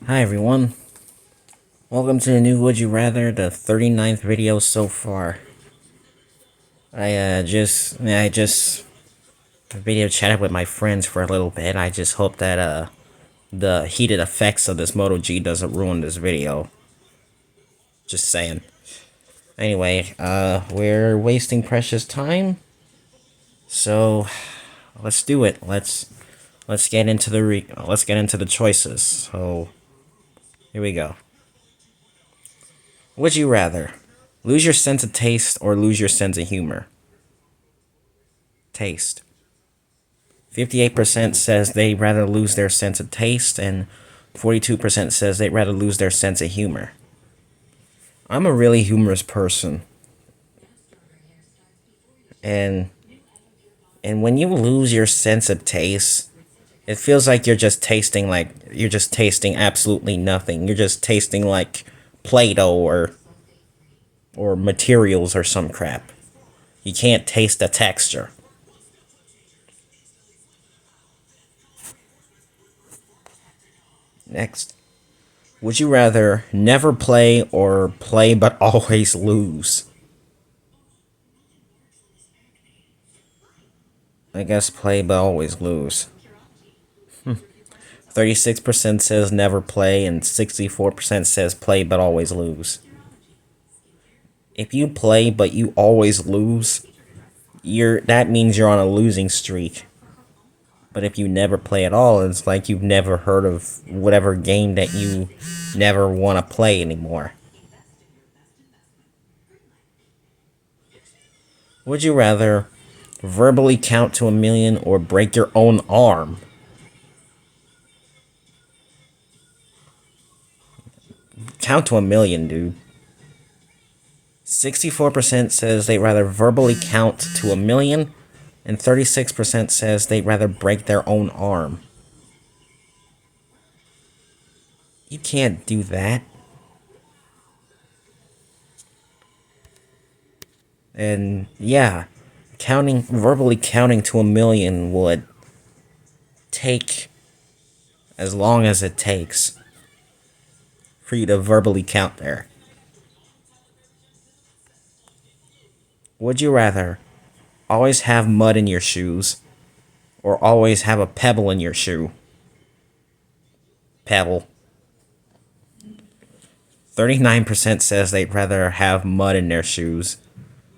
Hi everyone, welcome to the new Would You Rather, the 39th video so far. I just video chatted with my friends for a little bit. I just hope that the heated effects of this Moto G doesn't ruin this video. Just saying. Anyway, we're wasting precious time, so let's do it. Let's get into the choices. So here we go. Would you rather lose your sense of taste or lose your sense of humor? Taste. 58% says they'd rather lose their sense of taste, and 42% says they'd rather lose their sense of humor. I'm a really humorous person, and when you lose your sense of taste, it feels like you're just tasting absolutely nothing. You're just tasting like Play-Doh or materials or some crap. You can't taste the texture. Next. Would you rather never play or play but always lose? I guess play but always lose. 36% says never play and 64% says play but always lose. If you play but you always lose, that means you're on a losing streak. But if you never play at all, it's like you've never heard of whatever game that you never want to play anymore. Would you rather verbally count to 1,000,000 or break your own arm? Count to 1,000,000, dude. 64% says they'd rather verbally count to 1,000,000, and 36% says they'd rather break their own arm. You can't do that. And yeah, verbally counting to 1,000,000 would take as long as it takes for you to verbally count there. Would you rather always have mud in your shoes or always have a pebble in your shoe? Pebble. 39% says they'd rather have mud in their shoes.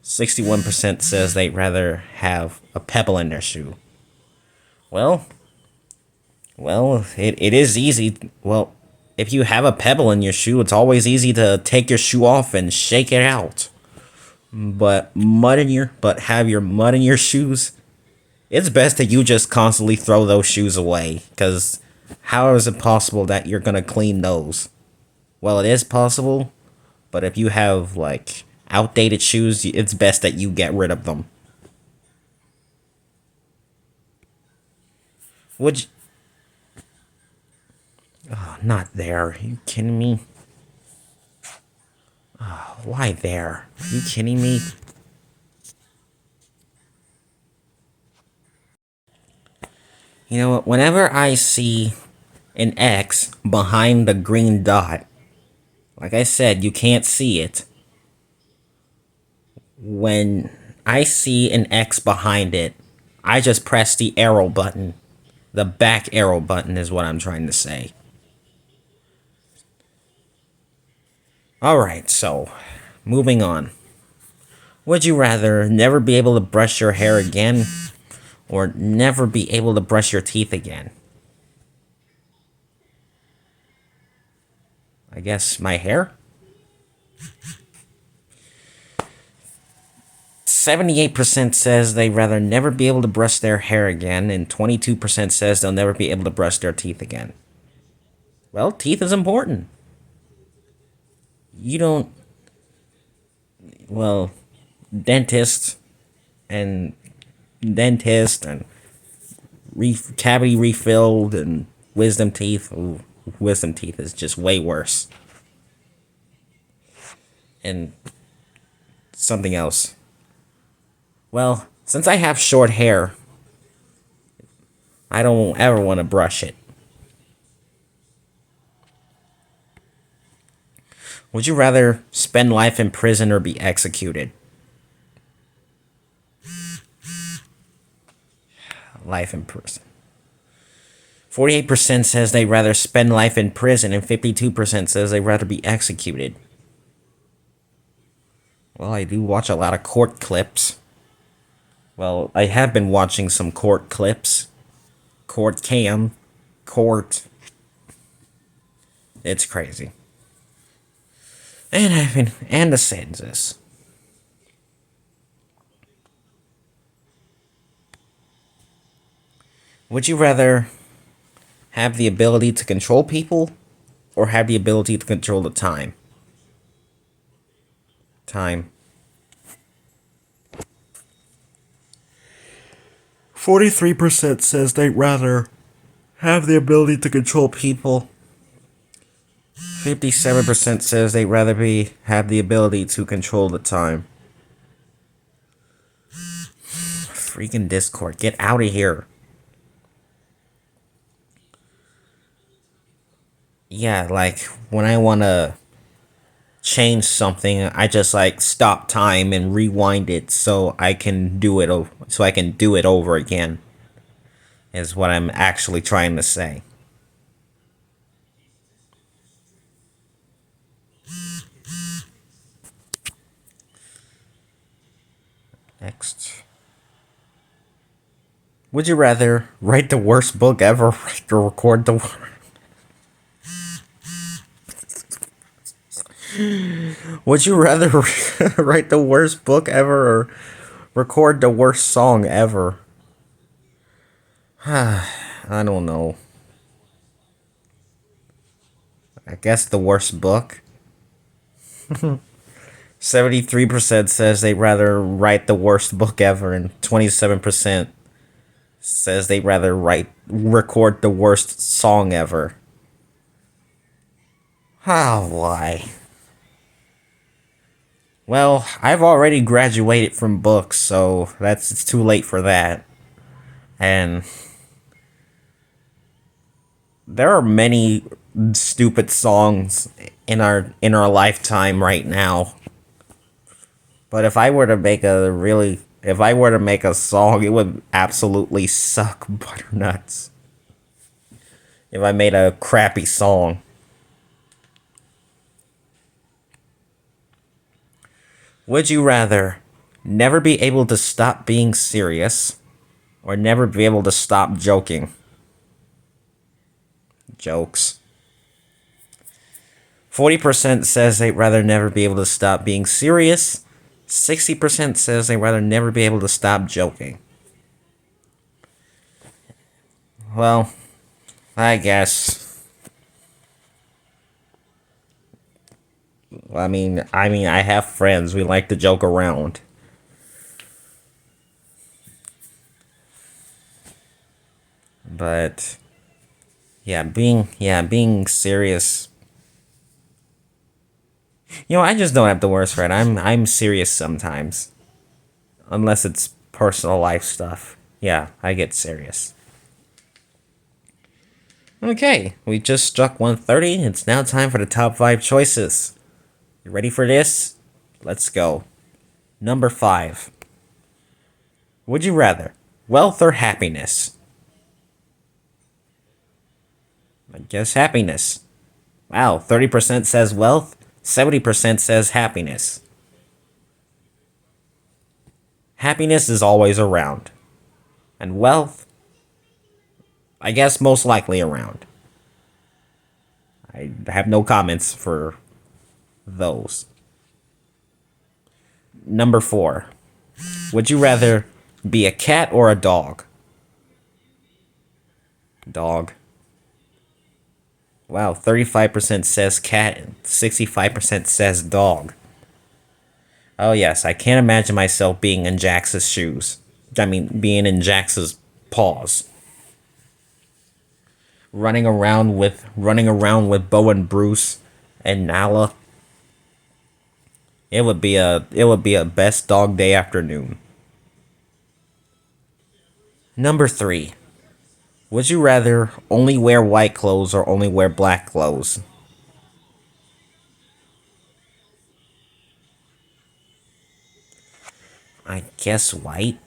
61% says they'd rather have a pebble in their shoe. Well, it is easy. Well, if you have a pebble in your shoe, it's always easy to take your shoe off and shake it out. But have your mud in your shoes, it's best that you just constantly throw those shoes away, because how is it possible that you're gonna clean those? Well, it is possible, but if you have like outdated shoes, it's best that you get rid of them. Would you, oh, not there. Are you kidding me? Why there? Are you kidding me? You know what? Whenever I see an X behind the green dot, like I said, you can't see it. When I see an X behind it, I just press the arrow button. The back arrow button is what I'm trying to say. Alright, so, moving on. Would you rather never be able to brush your hair again or never be able to brush your teeth again? I guess my hair? 78% says they'd rather never be able to brush their hair again, and 22% says they'll never be able to brush their teeth again. Well, teeth is important. You don't. Well, dentists and and cavity refilled and wisdom teeth. Ooh, wisdom teeth is just way worse. And something else. Well, since I have short hair, I don't ever want to brush it. Would you rather spend life in prison or be executed? Life in prison. 48% says they'd rather spend life in prison, and 52% says they'd rather be executed. Well, I do watch a lot of court clips. Well, I have been watching some court clips. Court cam. Court. It's crazy. And the census. Would you rather have the ability to control people or have the ability to control the time? Time. 43% says they'd rather have the ability to control people. 57% says they'd rather have the ability to control the time. Freaking Discord, get out of here. Yeah, like when I want to change something, I just like stop time and rewind it so I can do it over again. Is what I'm actually trying to say. Next. Would you rather write the worst book ever or record the Would you rather write the worst book ever or record the worst song ever? I don't know. I guess the worst book. 73% says they'd rather write the worst book ever, and 27% says they'd rather record the worst song ever. Oh, why? Well, I've already graduated from books, so it's too late for that. And there are many stupid songs in our lifetime right now. But if I were to make a song, it would absolutely suck butternuts. If I made a crappy song. Would you rather never be able to stop being serious or never be able to stop joking? Jokes. 40% says they'd rather never be able to stop being serious. 60% says they'd rather never be able to stop joking. Well, I guess. I mean, I have friends. We like to joke around. But being serious. I just don't have the worst friend. I'm serious sometimes. Unless it's personal life stuff. Yeah, I get serious. Okay, we just struck 130. It's now time for the top 5 choices. You ready for this? Let's go. Number 5. Would you rather wealth or happiness? I guess happiness. Wow, 30% says wealth, 70% says happiness. Happiness is always around. And wealth, I guess most likely around. I have no comments for those. Number 4. Would you rather be a cat or a dog? Dog. Wow, 35% says cat and 65% says dog. Oh yes, I can't imagine myself being in Jax's shoes. Being in Jax's paws. Running around with Bo and Bruce and Nala. It would be a best dog day afternoon. Number 3. Would you rather only wear white clothes or only wear black clothes? I guess white.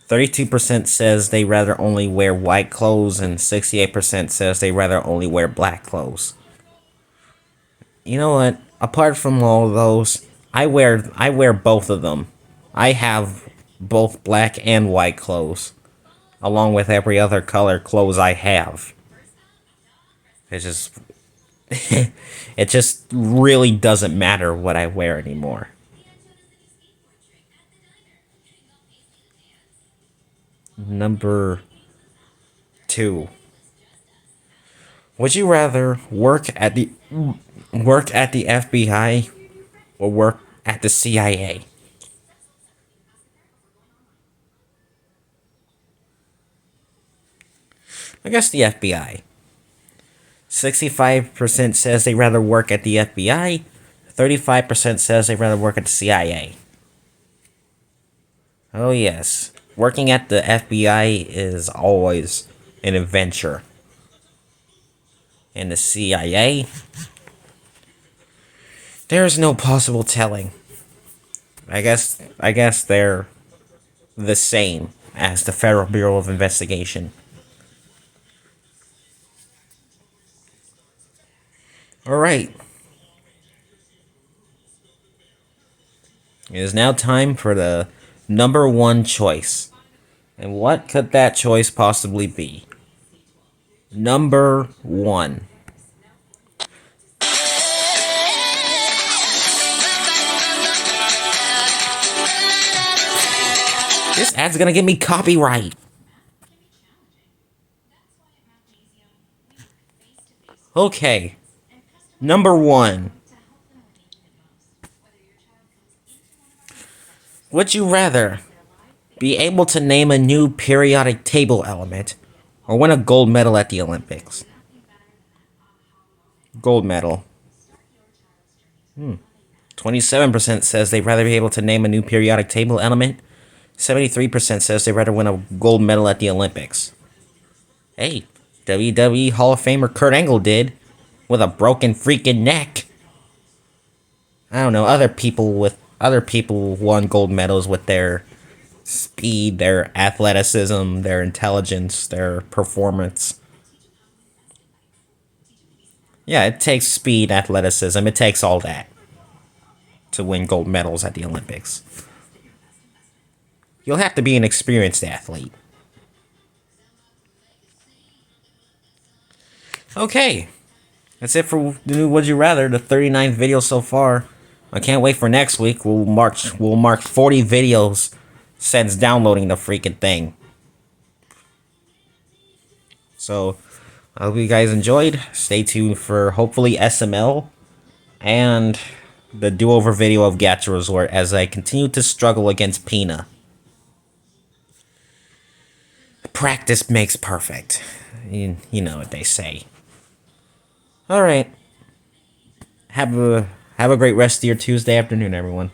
32% says they rather only wear white clothes, and 68% says they rather only wear black clothes. You know what? Apart from all of those, I wear both of them. I have both black and white clothes, along with every other color clothes I have. It's just it just really doesn't matter what I wear anymore. Number 2. Would you rather work at the FBI or work at the CIA? I guess the FBI. 65% says they rather work at the FBI. 35% says they rather work at the CIA. Oh yes. Working at the FBI is always an adventure. And the CIA, there's no possible telling. I guess they're the same as the Federal Bureau of Investigation. All right. It is now time for the number 1 choice. And what could that choice possibly be? Number 1. This ad's gonna get me copyright. Okay. Number 1. Would you rather be able to name a new periodic table element or win a gold medal at the Olympics? Gold medal. 27% says they'd rather be able to name a new periodic table element. 73% says they'd rather win a gold medal at the Olympics. Hey, WWE Hall of Famer Kurt Angle did with a broken freaking neck. I don't know, other people won gold medals with their speed, their athleticism, their intelligence, their performance. Yeah, it takes speed, athleticism, it takes all that to win gold medals at the Olympics. You'll have to be an experienced athlete. Okay, that's it for the new Would You Rather, the 39th video so far. I can't wait for next week. We'll mark 40 videos since downloading the freaking thing. So, I hope you guys enjoyed. Stay tuned for hopefully SML and the do-over video of Gacha Resort as I continue to struggle against Pina. Practice makes perfect. You know what they say. All right. Have a great rest of your Tuesday afternoon, everyone.